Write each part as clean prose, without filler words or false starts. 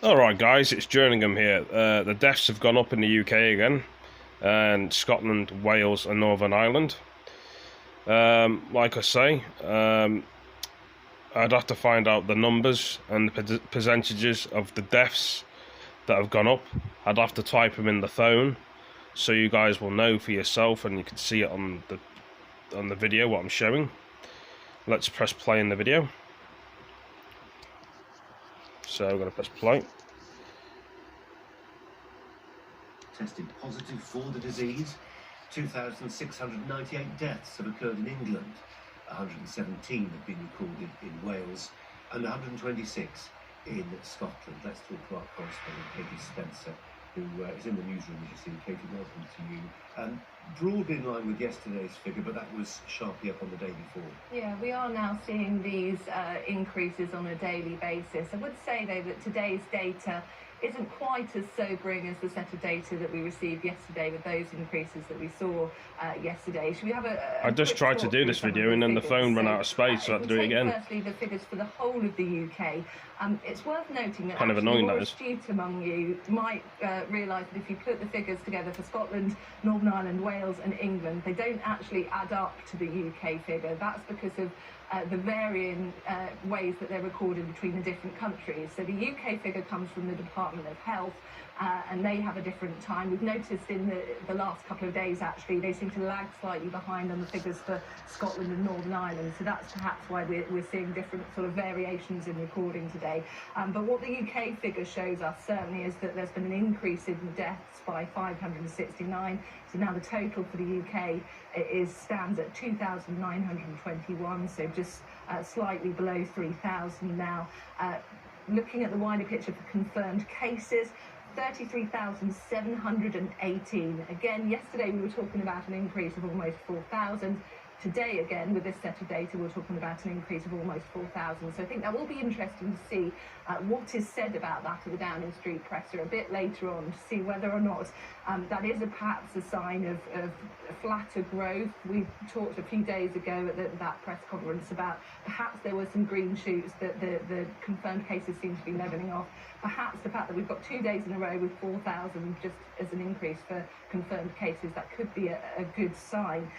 Alright guys, it's Jerningham here. The deaths have gone up in the UK again, and Scotland, Wales and Northern Ireland. Like I say, I'd have to find out the numbers and the percentages of the deaths that have gone up. I'd have to type them in the phone so you guys will know for yourself and you can see it on the video what I'm showing. Let's press play in the video. So I'm going to press play. Tested positive for the disease. 2,698 deaths have occurred in England. 117 have been recorded in Wales and 126 in Scotland. Let's talk to our correspondent Katie Spencer, who is in the newsroom, as you see. Katie, welcome to you. Broadly in line with yesterday's figure, but that was sharply up on the day before. Yeah, we are now seeing these increases on a daily basis. I would say, though, that today's data isn't quite as sobering as the set of data that we received yesterday with those increases that we saw yesterday. Should we have I just tried to do this video and then the phone ran out of space, so I had to do it again. Firstly, the figures for the whole of the UK. It's worth noting that kind of annoying, more that is. astute among you might realise that if you put the figures together for Scotland, Northern Ireland, Wales and England, they don't actually add up to the UK figure. That's because of the varying ways that they're recorded between the different countries. So the UK figure comes from the Department of Health, and they have a different time. We've noticed in the last couple of days, actually, they seem to lag slightly behind on the figures for Scotland and Northern Ireland. So that's perhaps why we're seeing different sort of variations in recording today. But what the UK figure shows us certainly is that there's been an increase in deaths by 569. So now the total for the UK stands at 2,921, so just slightly below 3,000 now. Looking at the wider picture for confirmed cases, 33,718. Again, yesterday we were talking about an increase of almost 4,000. Today, again, with this set of data, we're talking about an increase of almost 4,000. So I think that will be interesting to see what is said about that at the Downing Street presser a bit later on, to see whether or not that is perhaps a sign of flatter growth. We talked a few days ago at that press conference about perhaps there were some green shoots, that the confirmed cases seem to be levelling off. Perhaps the fact that we've got 2 days in a row with 4,000 just as an increase for confirmed cases, that could be a good sign.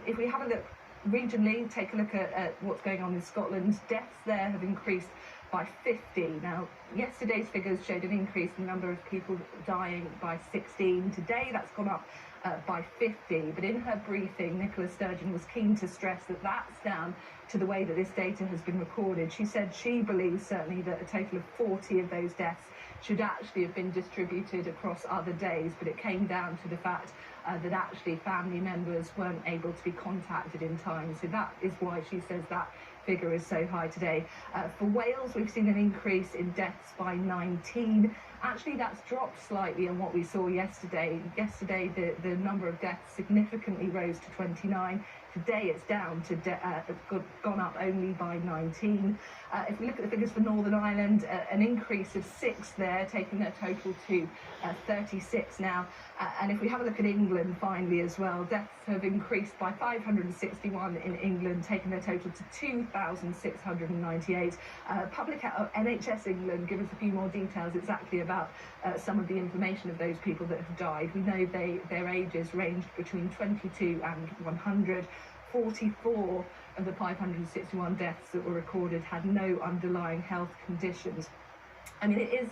If we have a look regionally, take a look at what's going on in Scotland, deaths there have increased by 50. Now, yesterday's figures showed an increase in the number of people dying by 16. Today, that's gone up by 50. But in her briefing, Nicola Sturgeon was keen to stress that that's down to the way that this data has been recorded. She said she believes certainly that a total of 40 of those deaths should actually have been distributed across other days, but it came down to the fact that actually family members weren't able to be contacted in time. So that is why she says that figure is so high today. For Wales, we've seen an increase in deaths by 19. Actually, that's dropped slightly on what we saw yesterday. Yesterday, the number of deaths significantly rose to 29. Today, it's down to gone up only by 19. If we look at the figures for Northern Ireland, an increase of 6 there, taking their total to 36 now. And if we have a look at England finally as well, deaths have increased by 561 in England, taking their total to 2,698. NHS England give us a few more details exactly about some of the information of those people that have died. We know their ages ranged between 22 and 100. 44 of the 561 deaths that were recorded had no underlying health conditions. I mean, it is,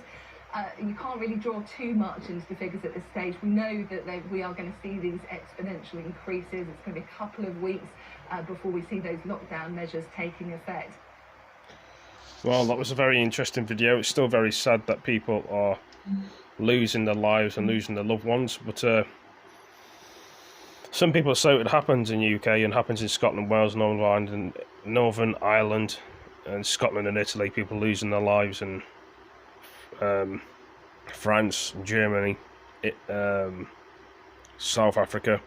you can't really draw too much into the figures at this stage. We know that we are going to see these exponential increases. It's going to be a couple of weeks before we see those lockdown measures taking effect. Well, that was a very interesting video. It's still very sad that people are losing their lives and losing their loved ones, but some people say it happens in the UK and happens in Scotland, Wales, Northern Ireland and Scotland and Italy, people losing their lives, and France, Germany, South Africa,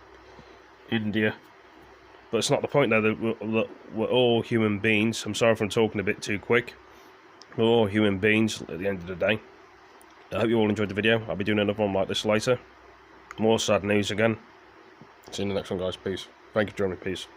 India. But it's not the point there, that we're all human beings. I'm sorry if I'm talking a bit too quick. We're all human beings at the end of the day. I hope you all enjoyed the video. I'll be doing another one like this later. More sad news again. See you in the next one, guys. Peace. Thank you for joining me. Peace.